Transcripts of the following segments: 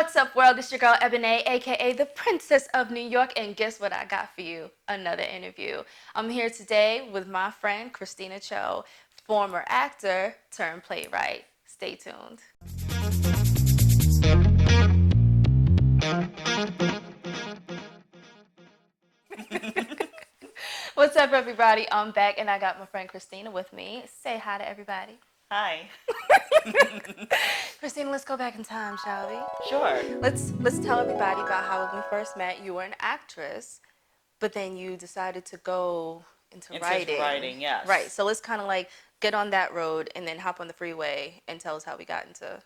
What's up, world? It's your girl, Ebony, aka the Princess of New York. And guess what I got for you? Another interview. I'm here today with my friend, Christina Cho, former actor turned playwright. Stay tuned. What's up, everybody? I'm back, and I got my friend Christina with me. Say hi to everybody. Hi. Christina, let's go back in time, shall we? Sure. Let's tell everybody about how when we first met, you were an actress, but then you decided to go into Into writing. writing, yes. Right. So let's kind of like get on that road and then hop on the freeway and tell us how we got into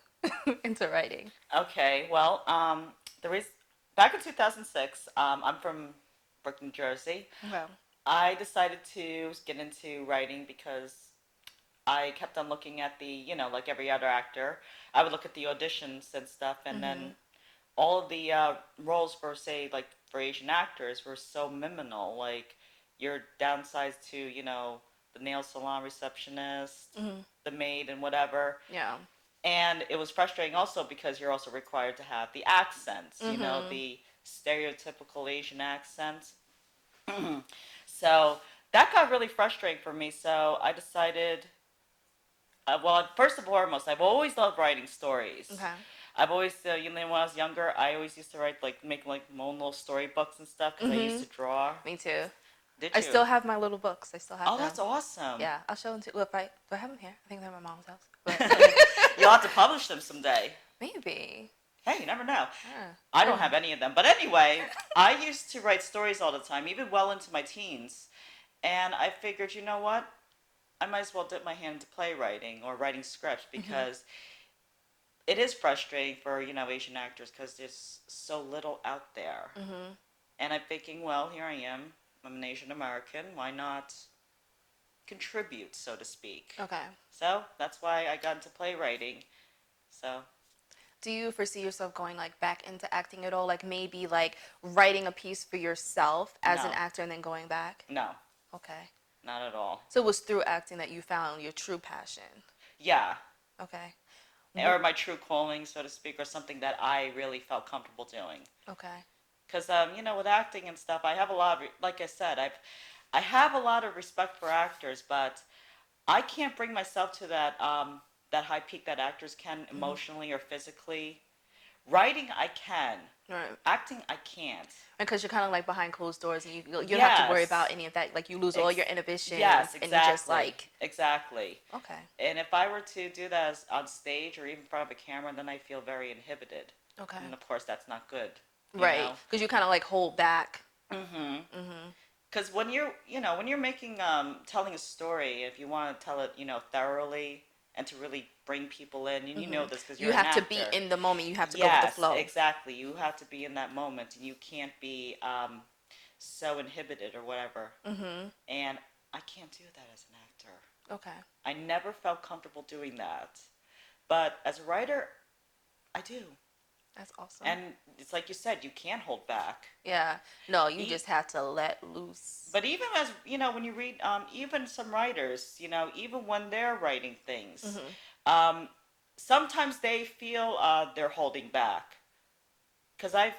into writing. Okay. Well, the reason back in 2006, I'm from Brooklyn, New Jersey. Well. I decided to get into writing because I kept on looking at like every other actor, I would look at the auditions and stuff, and then all of the roles for, say, like for Asian actors were so minimal. Like you're downsized to, the nail salon receptionist, the maid, and whatever. Yeah. And it was frustrating also because you're also required to have the accents, the stereotypical Asian accents. So that got really frustrating for me. So I decided, well, first and foremost, I've always loved writing stories. Okay. I've always, when I was younger, I always used to write, like, make, like, my own little storybooks and stuff because I used to draw. Me too. Did I you? still have my little books. I still have Oh, them. that's awesome. Yeah, I'll show them to. Well, do I have them here? I think they're at my mom's house. But You'll have to publish them someday. maybe. Hey, you never know. Yeah. I don't have any of them. But anyway, I used to write stories all the time, even well into my teens. And I figured, you know what? I might as well dip my hand into playwriting or writing scripts because it is frustrating for, Asian actors because there's so little out there. And I'm thinking, well, here I am. I'm an Asian American. Why not contribute, so to speak? Okay. So that's why I got into playwriting. So Do you foresee yourself going like back into acting at all? Like maybe like writing a piece for yourself as an No. actor and then going back? no, Okay. not at all. So it was through acting that you found your true passion. Yeah, Okay. or my true calling, so to speak, or something that I really felt comfortable doing. Okay. Because with acting and stuff, I have a lot of, like I said, I have a lot of respect for actors, but I can't bring myself to that high peak that actors can emotionally or physically. Writing, I can. Right. Acting, I can't. Because you're kind of like behind closed doors and you don't have to worry Yes. about any of that. Like you lose all your inhibitions. Yes, And you just exactly. like, Exactly. okay. And if I were to do that on stage or even in front of a camera, then I feel very inhibited. Okay. And of course, that's not good. Right. Because you kind of like hold back. Because when you're making, telling a story, if you want to tell it, thoroughly and to really bring people in, and you know this because you're You an have to actor. be in the moment. You have to go Yes, with the flow. exactly. You have to be in that moment, and you can't be so inhibited or whatever. And I can't do that as an actor. Okay. I never felt comfortable doing that. But as a writer, I do. That's awesome. And it's like you said, you can't hold back. Yeah. No, you just have to let loose. But even as, when you read, even some writers, even when they're writing things, sometimes they feel they're holding back. Because I've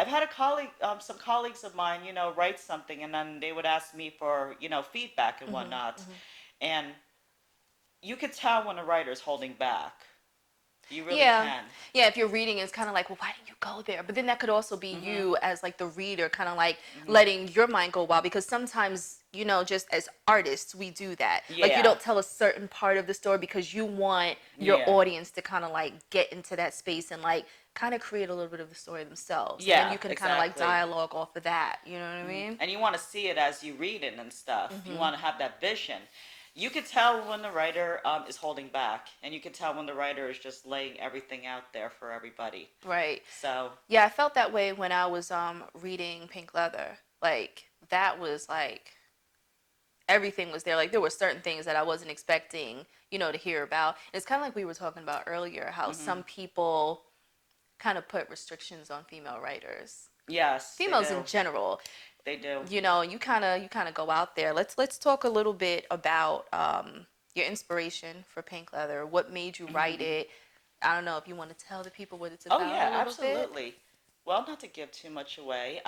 had some colleagues of mine, write something and then they would ask me for, feedback and whatnot. And you could tell when a writer's holding back. You really can. Yeah, if you're reading, it's kind of like, well, why didn't you go there? But then that could also be you as like the reader, kind of like letting your mind go wild. Because sometimes, just as artists, we do that. Like you Yeah. don't tell a certain part of the story because you want your Yeah. audience to kind of like get into that space and like kind of create a little bit of the story themselves. Yeah, And then you can kind of like exactly. dialogue off of that. You know what I mean? And you want to see it as you read it and stuff. You want to have that vision. You could tell when the writer is holding back, and you can tell when the writer is just laying everything out there for everybody. Right. So Yeah, I felt that way when I was reading Pink Leather. Like that was like everything was there. Like there were certain things that I wasn't expecting, to hear about. And it's kind of like we were talking about earlier, how some people kind of put restrictions on female writers. yes, Females in general. they do. You kind of go out there. Let's talk a little bit about your inspiration for Pink Leather. What made you write it? I don't know if you want to tell the people what it's Oh about yeah, a little bit. absolutely. Well, not to give too much away.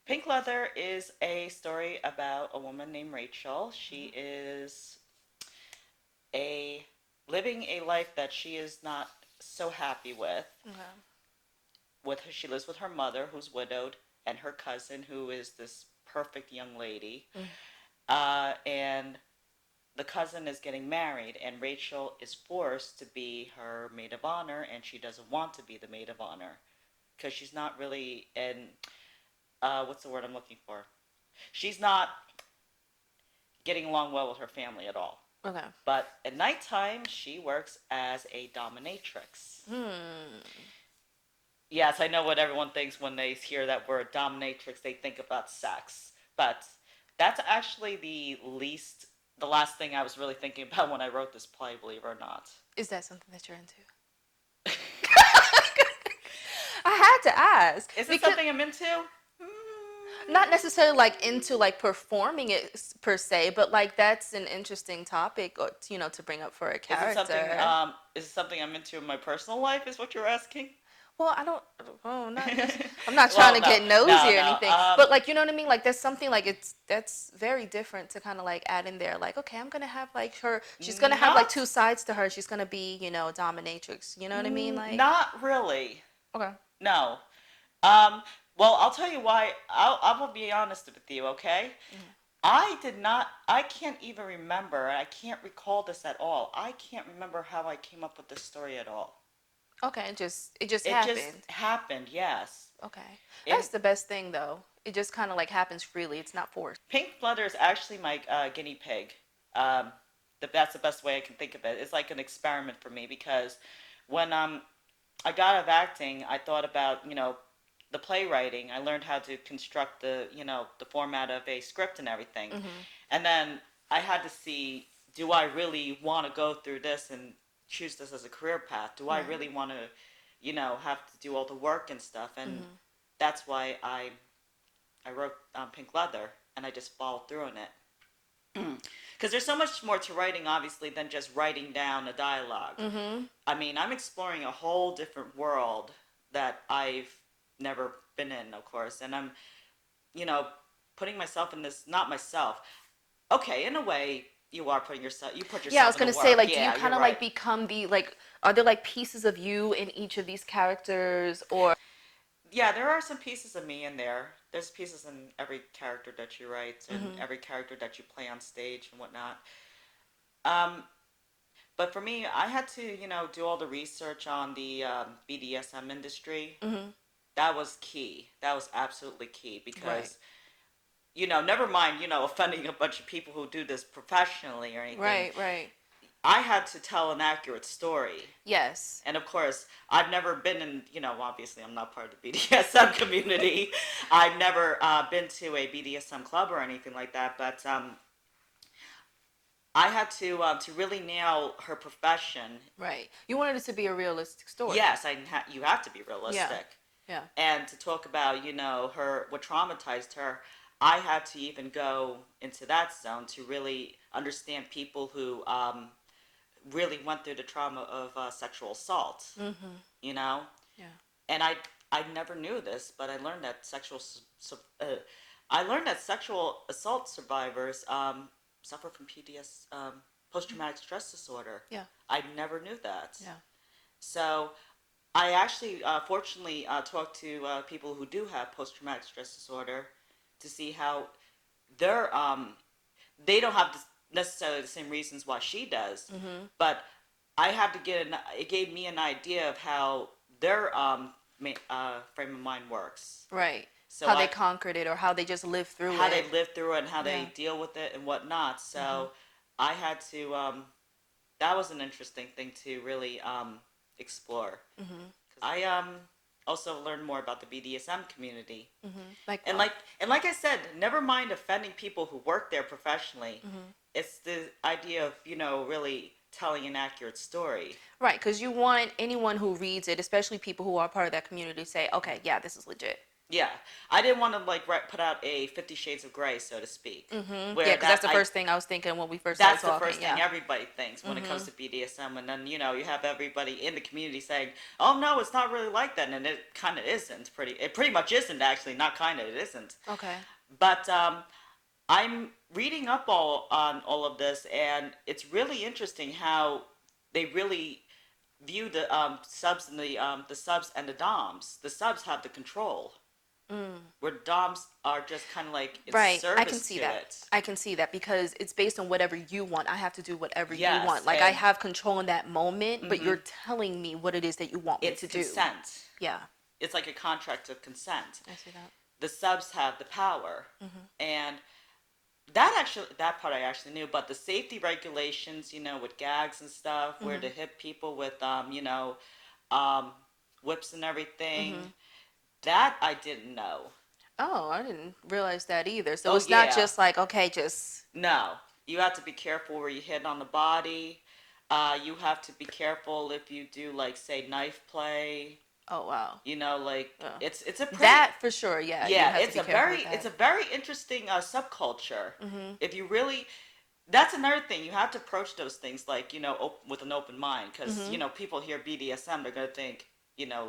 Pink Leather is a story about a woman named Rachel. She is a living a life that she is not so happy with. Okay. She lives with her mother, who's widowed, and her cousin, who is this perfect young lady. Mm. And the cousin is getting married, and Rachel is forced to be her maid of honor, and she doesn't want to be the maid of honor because she's not really in. What's the word I'm looking for? She's not getting along well with her family at all. Okay. But at nighttime, she works as a dominatrix. Hmm. Yes, I know what everyone thinks when they hear that word dominatrix. They think about sex, but that's actually the last thing I was really thinking about when I wrote this play. Believe it or not. Is that something that you're into? I had to ask. Is it because something I'm into? not necessarily like into like performing it per se, but like that's an interesting topic, or, to bring up for a character. Is it something I'm into in my personal life? Is what you're asking? Well, I don't. Oh, I'm not Well, trying to no, get nosy no, or no. anything, but like you know what I mean. Like that's something like that's very different to kind of like add in there. Like okay, I'm gonna have like her. She's gonna have like Not, two sides to her. She's gonna be dominatrix. You know what I mean? Like not really. okay. No. Um, well, I'll tell you why. I will be honest with you, okay? Mhm. I can't even remember, I can't recall this at all. I can't remember how I came up with this story at all. Okay, it just It just happened. happened, yes. Okay, that's It, the best thing though. It just kind of like happens freely. It's not forced. Pink Flutter is actually my guinea pig. Um, that's the best way I can think of it. It's like an experiment for me because when I got out of acting, I thought about, the playwriting. I learned how to construct the format of a script and everything. Mhm. And then I had to see, do I really want to go through this and choose this as a career path? Do I Right. really want to, have to do all the work and stuff? And Mhm. that's why I wrote Pink Leather, and I just followed through on it. Because there's so much more to writing, obviously, than just writing down a dialogue. Mhm. I mean, I'm exploring a whole different world that I've never been in, of course, and I'm, you know, putting myself in this. Not myself. Okay, in a way, you put Yeah, I yourself was in the gonna say, work. like, do you Yeah, you're kind of right. like become the like? Are there like pieces of you in each of these characters, or? Yeah, there are some pieces of me in there. There's pieces in every character that you write and Mhm. every character that you play on stage and whatnot. Um, but for me, I had to, do all the research on the BDSM industry. Mhm. That was key. That was absolutely key Right. because, never mind, offending a bunch of people who do this professionally or anything. Right. Right. I had to tell an accurate story. Yes. And of course, I've never been in, obviously I'm not part of the BDSM community. I've never been to a BDSM club or anything like that, but I had to really nail her profession. Right. You wanted it to be a realistic story. Yes, you have to be Yeah. realistic. Yeah. And to talk about, what traumatized her, I had to even go into that zone to really understand people who really went through the trauma of sexual assault, Mhm. you know? Yeah. And I never knew this, but I learned that sexual assault survivors suffer from PTS, post traumatic stress disorder. Yeah. I never knew that. Yeah. So I actually, fortunately, talked to people who do have post traumatic stress disorder to see how they're they don't have necessarily the same reasons why she does, Mhm. but I had to it gave me an idea of how their frame of mind works. Right. So How they conquered it, or how they just lived through how they it. live through it and how they Yeah. deal with it and whatnot. Mhm. So I had to. That was an interesting thing to really explore. Mhm. I also learned more about the BDSM community. Mhm. Like And what? like I said, never mind offending people who work there professionally. Mhm. It's the idea of, really telling an accurate story. Right, because you want anyone who reads it, especially people who are part of that community, to say, okay, yeah, this is legit. Yeah, I didn't want to like put out a 50 Shades of Grey, so to speak, Yeah, where because that's that the I first thing I was thinking when we first started that's the talking. first thing Yeah. everybody thinks when it comes to BDSM, and then you have everybody in the community saying, "Oh no, it's not really like that," and it kind of isn't. It pretty much isn't actually. Not kind of, it isn't. Okay. But I'm reading up on all of this, and it's really interesting how they really view the subs and the subs and the doms. The subs have the control, where doms are just kind of like in Right. I can service see to that. it. I can see that because it's based on whatever you want. I have to do whatever you want. Yes, Like I and have control in that moment, but you're telling me what it is that you want me it's to do. consent. Yeah. It's like a contract of consent. I see that. The subs have the power, and that part I actually knew. But the safety regulations, with gags and stuff, where to hit people with um, whips and everything, that I didn't know. Oh, I didn't realize that either. So Oh it's not yeah, just like, okay, just no. You have to be careful where you hit on the body. You have to be careful if you do like say knife play. oh wow. Like Oh. it's a pretty That for sure, yeah, you yeah. have to be careful with It's that. a very interesting subculture. If you really, that's another thing. You have to approach those things like with an open mind, because people hear BDSM, they're gonna think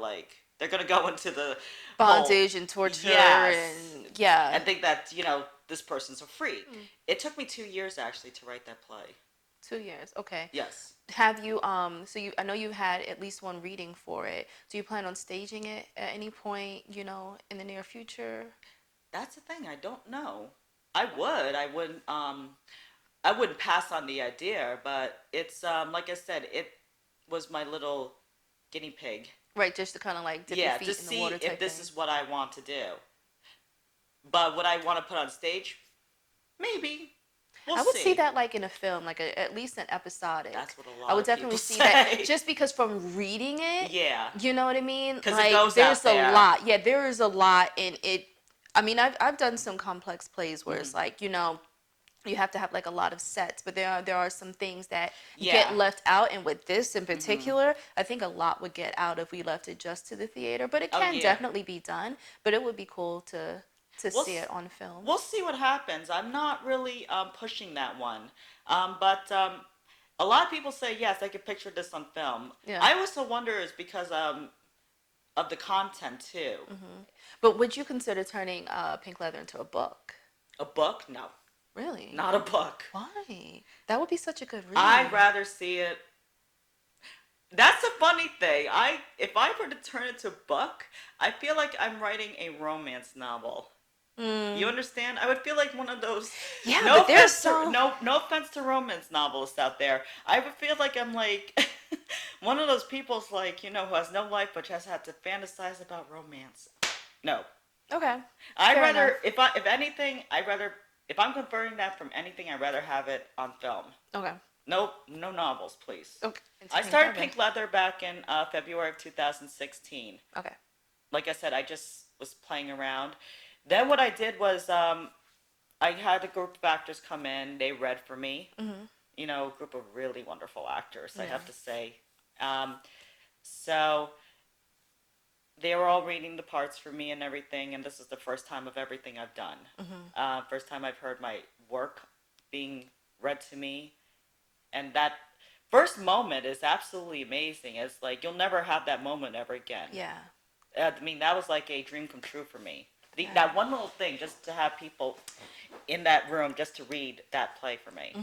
like they're gonna go into the whole Bondage and torture yes, and yeah. and think that this person's a freak. It took me 2 years actually to write that play. 2 years. Okay. Yes. Have you so I know you had at least one reading for it. Do you plan on staging it at any point, in the near future? That's the thing. I don't know. I would. I wouldn't. I wouldn't pass on the idea, but it's like I said, it was my little guinea pig. Right, just to kind of like dip your Yeah, to feet in the see water if type this thing. is what I want to do. But would I want to put on stage? Maybe. We'll I would see see. that like in a film, like at least an episodic. That's what a lot I would of people definitely see that say. just because from reading it, Yeah, you know what I mean? because it Like goes out there's a there. lot. Yeah, there is a lot in it. I mean, I've done some complex plays where it's like, you have to have like a lot of sets, but there are some things that Yeah. get left out, and with this in particular, I think a lot would get out if we left it just to the theater. But it Oh can yeah. definitely be done. But it would be cool to We'll see it on film. we'll see what happens. I'm not really pushing that one, but a lot of people say yes, I could picture this on film. Yeah. I also wonder is because of the content too. But would you consider turning Pink Leather into a book? A book? No, Really? not a book. Why? That would be such a good read. I'd rather see it. That's a funny thing. If I were to turn it to a book, I feel like I'm writing a romance novel. You understand? I would feel like one of those. Yeah, No but there's offense no offense to romance novelists out there. I would feel like I'm like one of those people's like who has no life but just had to fantasize about romance. No, Okay. I'd Fair rather enough. if anything, if I'm converting that from anything, I'd rather have it on film. Okay. No novels, please. Okay. I started Pink Leather back in February of 2016. Okay. Like I said, I just was playing around. Then what I did was I had a group of actors come in. They read for me. A group of really wonderful actors, I have to say. So they were all reading the parts for me and everything, and this is the first time of everything I've done. First time I've heard my work being read to me, and that first moment is absolutely amazing. It's like you'll never have that moment ever again. Yeah. I mean, that was like a dream come true for me. That one little thing, just to have people in that room just to read that play for me.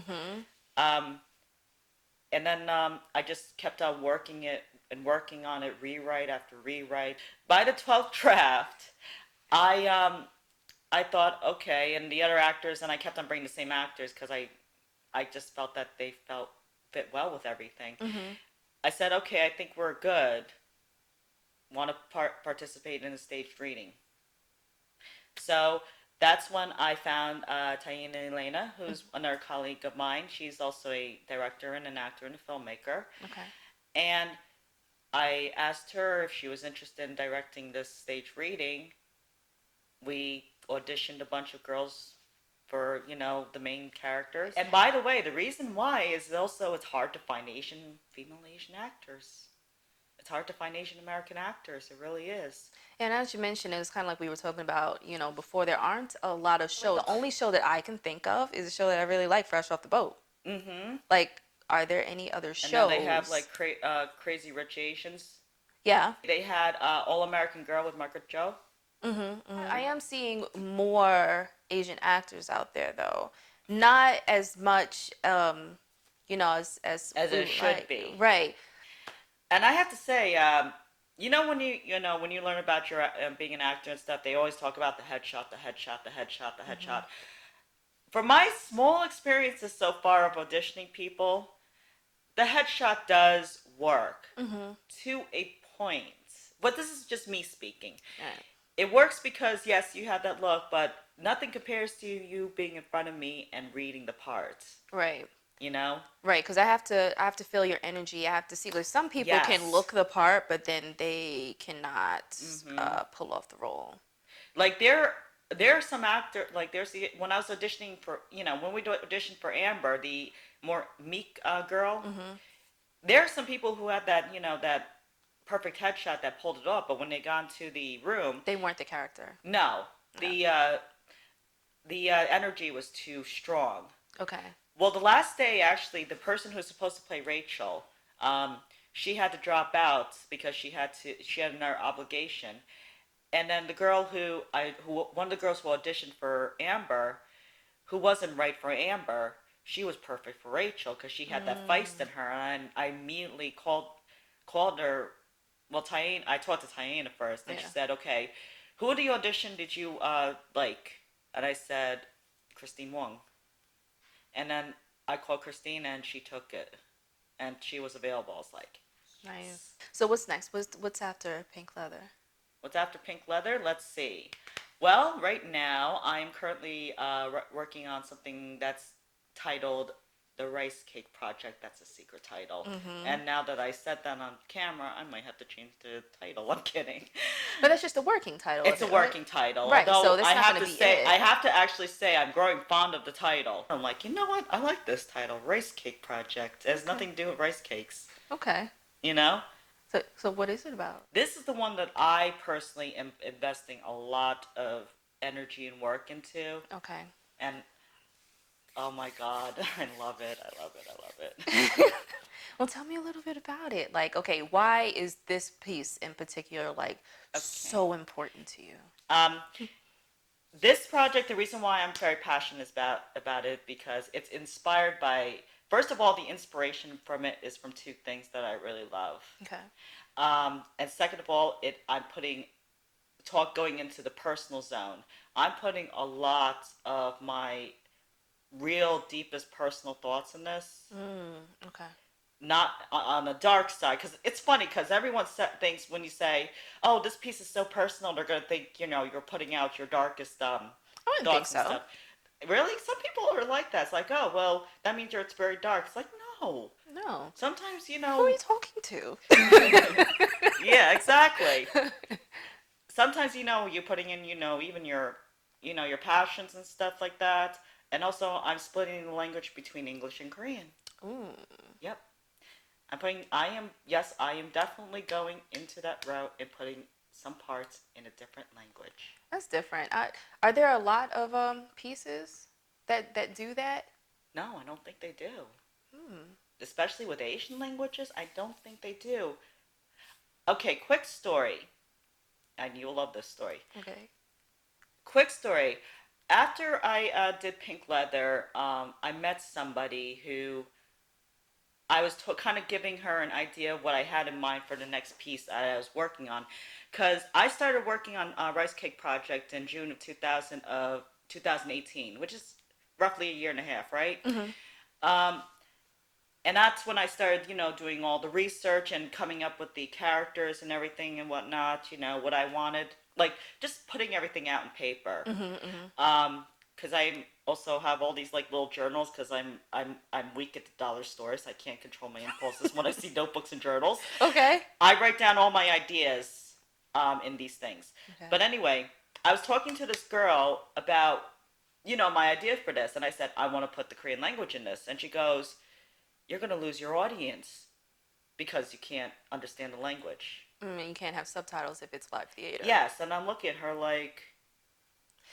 And then I just kept on working it and working on it, rewrite after rewrite. By the 12th draft, I thought, okay, and the other actors, and I kept on bringing the same actors because I just felt that they fit well with everything. I said, okay, I think we're good. Want to participate in a staged reading. So that's when I found Taina Elena, who's another colleague of mine. She's also a director and an actor and a filmmaker. Okay. And I asked her if she was interested in directing this stage reading. We auditioned a bunch of girls for, the main characters. And by the way, the reason why is also it's hard to find female Asian actors. it's hard to find Asian American actors. It really is. And as you mentioned, it's kind of like we were talking about, before. There aren't a lot of shows. The only show that I can think of is a show that I really like, Fresh Off the Boat. Mm-hmm. Like, are there any other And now they shows? have like Crazy Rich Asians. Yeah. They had All American Girl with Margaret Cho. I am seeing more Asian actors out there, though. Not as much, as As we it would should like. be. Right. And I have to say, when you learn about your being an actor and stuff, they always talk about the headshot, the headshot, the headshot, the headshot. From my small experiences so far of auditioning people, the headshot does work to a point. But this is just me speaking. Right. It works because yes, you have that look, but nothing compares to you being in front of me and reading the parts. Right. You know? Right, because I have to feel your energy. I have to see. Like some people can Yes. look the part, but then they cannot pull off the role. Like there are some actor like when I was auditioning for when we auditioned for Amber, the more meek girl. There are some people who had that that perfect headshot that pulled it off, but when they got into the room, They weren't the character. no, the energy was too strong. Okay. Well, the last day, actually, the person who was supposed to play Rachel, she had to drop out because she had another obligation. And then the girl one of the girls who auditioned for Amber, who wasn't right for Amber, she was perfect for Rachel because she had that feist in her. And I immediately called her. Well, I talked to Tyane first, and she said, "Okay, who in the audition did you like?" And I said, "Christine Wong." And then I called Christine, and she took it, and she was available. I was like, Nice. So what's next? What's after Pink Leather? "What's after Pink Leather? Let's see." Well, right now I'm currently working on something that's titled The Rice Cake Project. That's a secret title. And now that I said that on camera, I might have to change the title. I'm kidding. But that's just a working title. It's a of it, working title. Right, Although so that's I not have gonna to be say, it. I have to actually say, I'm growing fond of the title. I'm like, you know what? I like this title, Rice Cake Project. It has nothing to do with rice cakes. Okay. You know? So what is it about? This is the one that I personally am investing a lot of energy and work into. Okay. And oh my God, I love it. I love it. I love it. Well, tell me a little bit about it. Like, okay, why is this piece in particular so important to you? This project, the reason why I'm very passionate about it, because it's inspired by, first of all, the inspiration from it is from two things that I really love. Okay. And second of all, I'm putting going into the personal zone. I'm putting a lot of my real deepest personal thoughts in this. Okay. Not on the dark side, because it's funny because everyone thinks when you say, "Oh, this piece is so personal," they're gonna think you're putting out your darkest I wouldn't think thoughts and so. stuff. Really, some people are like that. It's like, "Oh, well, that means it's very dark." It's like, no. No. Sometimes Who are you talking to? Yeah, exactly. Sometimes you're putting in even your passions and stuff like that. And also, I'm splitting the language between English and Korean. Ooh. Yep. I am definitely going into that route and putting some parts in a different language. That's different. Are there a lot of pieces that do that? No, I don't think they do. Especially with Asian languages, I don't think they do. Okay, quick story. And you'll love this story. Okay. Quick story. After I did Pink Leather, I met somebody who I was kind of giving her an idea of what I had in mind for the next piece that I was working on. Because I started working on Rice Cake Project in June of 2018, which is roughly a year and a half, right? And that's when I started, doing all the research and coming up with the characters and everything and whatnot, what I wanted. Like, just putting everything out in paper. Because I also have all these, little journals because I'm weak at the dollar stores. I can't control my impulses when I see notebooks and journals. Okay. I write down all my ideas in these things. Okay. But anyway, I was talking to this girl about, my idea for this. And I said, I want to put the Korean language in this. And she goes, "You're going to lose your audience." because you can't understand the language. Mm, you can't have subtitles if it's live theater. Yes, and I'm looking at her like,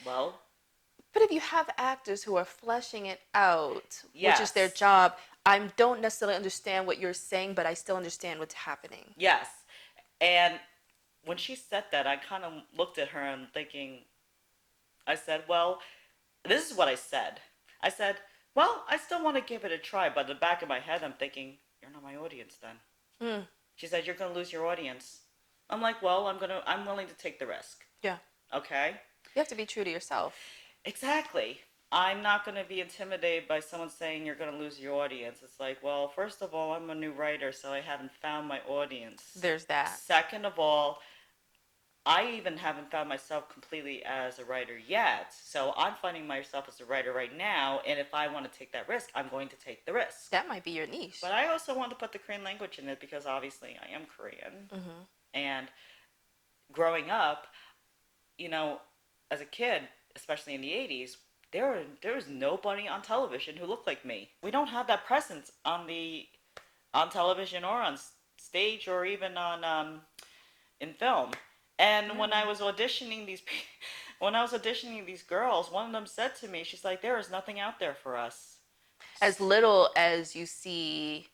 well, But if you have actors who are fleshing it out, which is their yes, job, I don't necessarily understand what you're saying, but I still understand what's happening. yes. And when she said that, I kind of looked at her and thinking, I said, well, this is what I said. I said, well, I still want to give it a try, but in the back of my head, I'm thinking, you're not my audience then. Mm, She said, you're going to lose your audience. I'm like, well, I'm willing to take the risk. yeah. Okay? You have to be true to yourself. Exactly. I'm not going to be intimidated by someone saying you're going to lose your audience. It's like, well, first of all, I'm a new writer, so I haven't found my audience. There's that. Second of all, I even haven't found myself completely as a writer yet. So I'm finding myself as a writer right now, and if I want to take that risk, I'm going to take the risk. That might be your niche. But I also want to put the Korean language in it because obviously I am Korean. Mm-hmm. And growing up, you know, as a kid, especially in the 80s, there was nobody on television who looked like me. We don't have that presence on television or on stage or even on in film. And when I was auditioning when I was auditioning these girls, one of them said to me, she's like, "There is nothing out there for us." As little as you see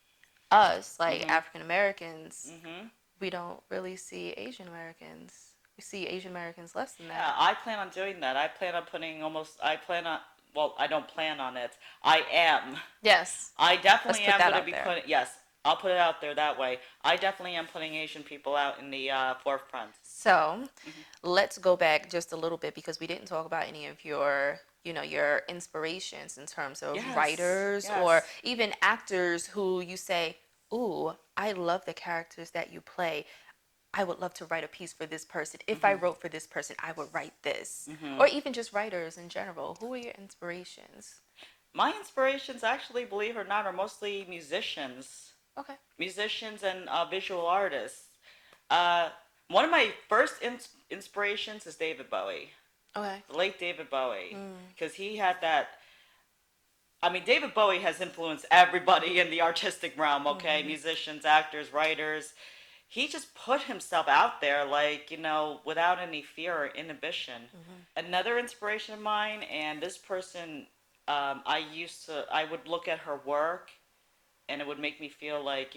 us, like Mhm. African Americans, Mhm. we don't really see Asian Americans. We see Asian Americans less than Yeah, that. I plan on doing that. I plan on putting almost. I plan on. Well, I don't plan on it. I am. Yes. I Let's definitely put am that going to out be there. putting. Yes, I'll put it out there that way. I definitely am putting Asian people out in the forefront. So Mhm. let's go back just a little bit because we didn't talk about any of your, your inspirations in terms of Yes. writers or Yes. even actors who you say, "Ooh, I love the characters that you play. I would love to write a piece for this person. If I Mhm. wrote for this person, I would write this." Mhm. Or even just writers in general. Who are your inspirations? My inspirations, actually, believe it or not, are mostly musicians. Okay. Musicians and visual artists. Uh, One of my first inspirations is David Bowie, Okay. the late David Bowie, Mm. because he had that. I mean, David Bowie has influenced everybody in the artistic realm, okay? Mm-hmm. Musicians, actors, writers. He just put himself out there, like, without any fear or inhibition. Mm-hmm. Another inspiration of mine, and this person, I would look at her work, and it would make me feel like,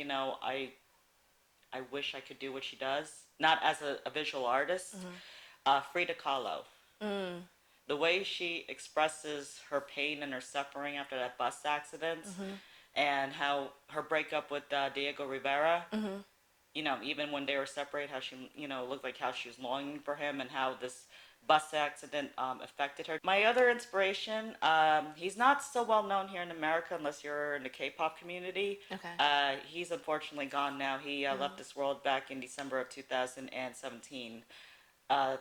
I wish I could do what she does. Not as a visual artist. Mm-hmm. Frida Kahlo. Mm. The way she expresses her pain and her suffering after that bus accident, Mm-hmm. and how her breakup with Diego Rivera, Mm-hmm. even when they were separated, how she, looked like how she was longing for him and how this bus accident affected her. My other inspiration, he's not so well known here in America unless you're in the K-pop community. Okay. He's unfortunately gone now. He left this world back in December of 2017. Uh,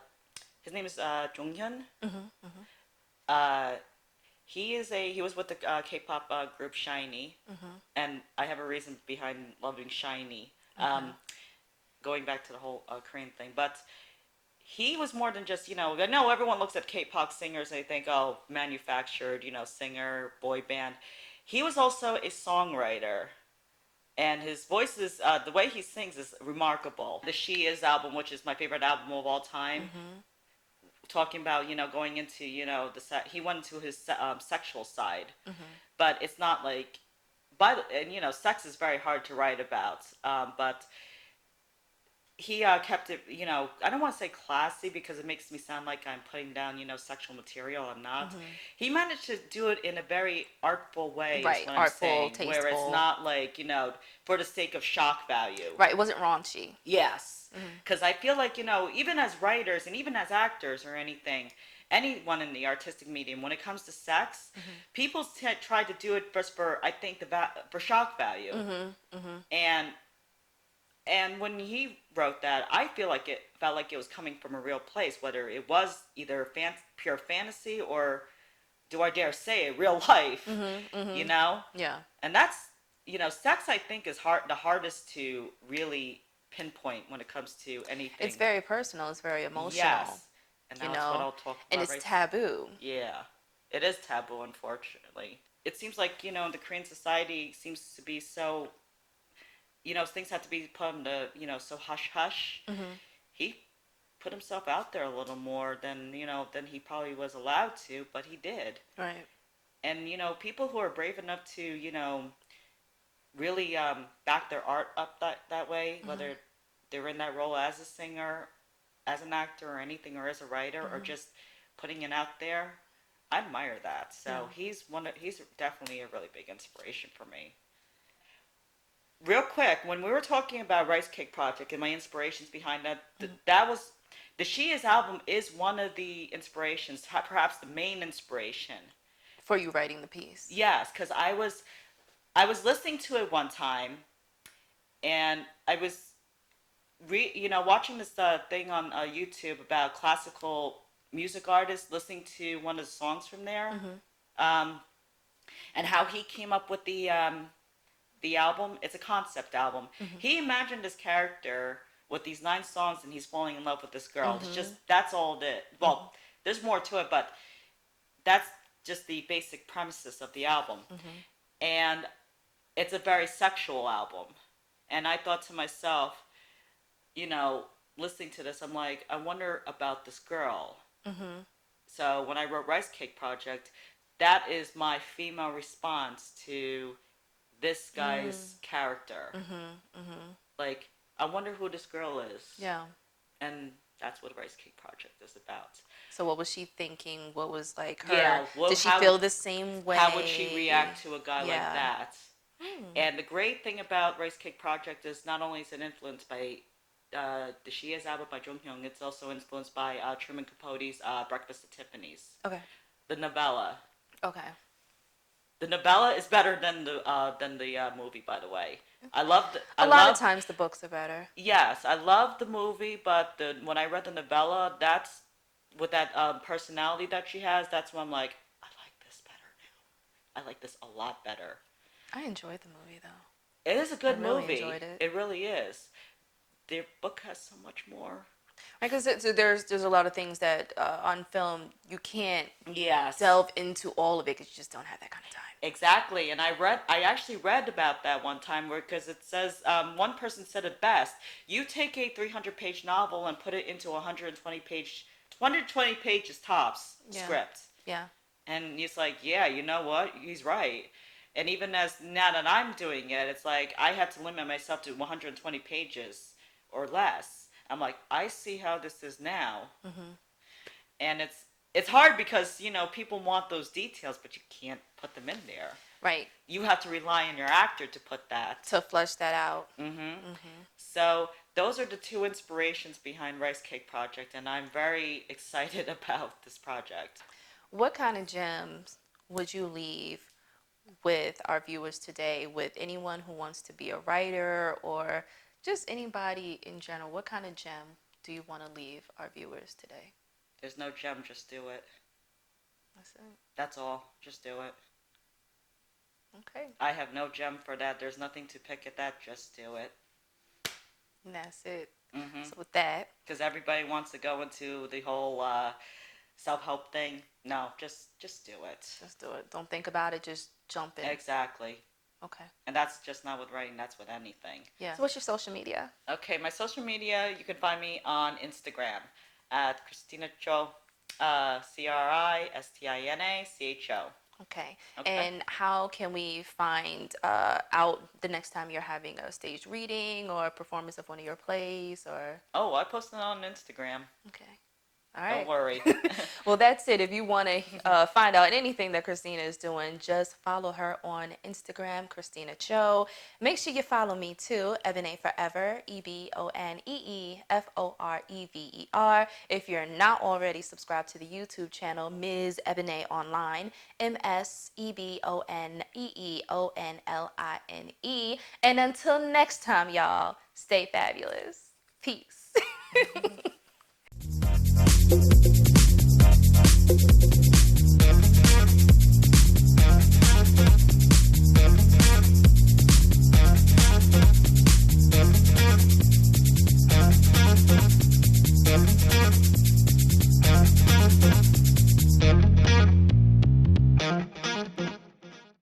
his name is Jonghyun. Mm-hmm. Mm-hmm. Uh, he was with the K-pop group Shiny, Mm-hmm. and I have a reason behind loving Shiny. Okay. Going back to the whole Korean thing, but he was more than just, I know everyone looks at K-pop singers and they think, oh, manufactured, singer, boy band. He was also a songwriter, and his voice is, the way he sings is remarkable. The She Is album, which is my favorite album of all time, Mm-hmm. talking about, going into, he went into his sexual side, Mm-hmm. but it's not like, but, and, sex is very hard to write about, but he kept it, I don't want to say classy because it makes me sound like I'm putting down, sexual material. I'm not. Mm-hmm. He managed to do it in a very artful way, is Right. what I'm Artful, saying, where it's tasteful. not like, for the sake of shock value. Right. It wasn't raunchy. Yes. Mm-hmm. Because I feel like, even as writers and even as actors or anything, anyone in the artistic medium, when it comes to sex, Mm-hmm. people try to do it just for, I think, for shock value. Mm-hmm. Mm-hmm. And when he wrote that, I feel like it felt like it was coming from a real place, whether it was either pure fantasy or, do I dare say it, real life, Mm-hmm. Mm-hmm. you know? Yeah. And that's, sex I think is the hardest to really pinpoint when it comes to anything. It's very personal. It's very emotional. Yes. And You that's what know, I'll talk and about it's taboo. Yeah. It is taboo, unfortunately. It seems like, the Korean society seems to be so things had to be put in the, so hush hush. Mhm. He put himself out there a little more than, than he probably was allowed to, but he did. Right. And, people who are brave enough to, really back their art up that way, Mhm. whether they're in that role as a singer, as an actor, or anything, or as a writer, or Mhm. just putting it out there, I admire that. So Yeah. he's definitely a really big inspiration for me. Real quick, when we were talking about Rice Cake Project and my inspirations behind that, Mhm. that was the She Is album is one of the inspirations, perhaps the main inspiration. For you writing the piece. Yes, because I was listening to it one time, and I was watching this thing on YouTube about classical music artists, listening to one of the songs from there, Mhm. um, and how he came up with the album. It's a concept album. Mhm. He imagined this character with these 9 songs, and he's falling in love with this girl. It's just Mhm. that's all it. Mhm. Well, there's more to it, but that's just the basic premises of the album. Mhm. And it's a very sexual album. And I thought to myself, you know, listening to this, I'm like, I wonder about this girl. Mhm. So when I wrote Rice Cake Project, that is my female response to this Mm. guy's character. Mhm. Mhm. Like, I wonder who this girl is. Yeah. And that's what Rice Cake Project is about. So what was she thinking? What was like her? Yeah, well, Did she feel the same how would she way? react to a guy like Yeah. that? Hmm. And the great thing about Rice Cake Project is not only is it influenced by the She Is album by Jung Hyun, it's also influenced by Truman Capote's Breakfast at Tiffany's, Okay. the novella. Okay. The novella is better than the movie, by the way. I loved. I A lot of love. times the books are better. Yes, I love the movie, but when I read the novella, that's with that personality that she has. That's when I'm like, I like this better now. I like this a lot better. I enjoyed the movie though. It is a I good really movie. enjoyed it. It really is. The book has so much more. Because there's a lot of things that on film you can't Yes, delve into all of it because you just don't have that kind of time. exactly. And I actually read about that one time where because it says one person said it best. You take a 300-page novel and put it into a 120 pages tops Yeah. script. Yeah. And he's like, yeah, you know what? He's right. And even as now that I'm doing it, it's like I had to limit myself to 120 pages or less. I'm like, I see how this is now, Mhm. and it's hard because people want those details, but you can't put them in there. Right. You have to rely on your actor to put that. To flesh that out. Mm-hmm. Mhm. So those are the two inspirations behind Rice Cake Project, and I'm very excited about this project. What kind of gems would you leave with our viewers today, with anyone who wants to be a writer or just anybody in general? What kind of gem do you want to leave our viewers today? There's no gem, just do it. That's it. That's all. Just do it. Okay. I have no gem for that. There's nothing to pick at that. Just do it. And that's it. Mm-hmm. So with that, Because everybody wants to go into the whole self-help thing. No, just do it. just do it. Don't think about it. Just jump in. Exactly. Okay. And that's just not with writing. That's with anything. Yeah. So what's your social media? Okay, my social media, you can find me on Instagram at Christina Cho, CRISTINACHO. Okay. Okay. And how can we find out the next time you're having a staged reading or a performance of one of your plays or? Oh, I posted it on Instagram. Okay. All right. Don't worry. Well, that's it. If you want to find out anything that Christina is doing, just follow her on Instagram, Christina Cho. Make sure you follow me too, Ebony Forever, EBONEEFOREVER. If you're not already subscribed to the YouTube channel, Ms. Ebony Online, MSEBONEEONLINE. And until next time, y'all, stay fabulous. Peace.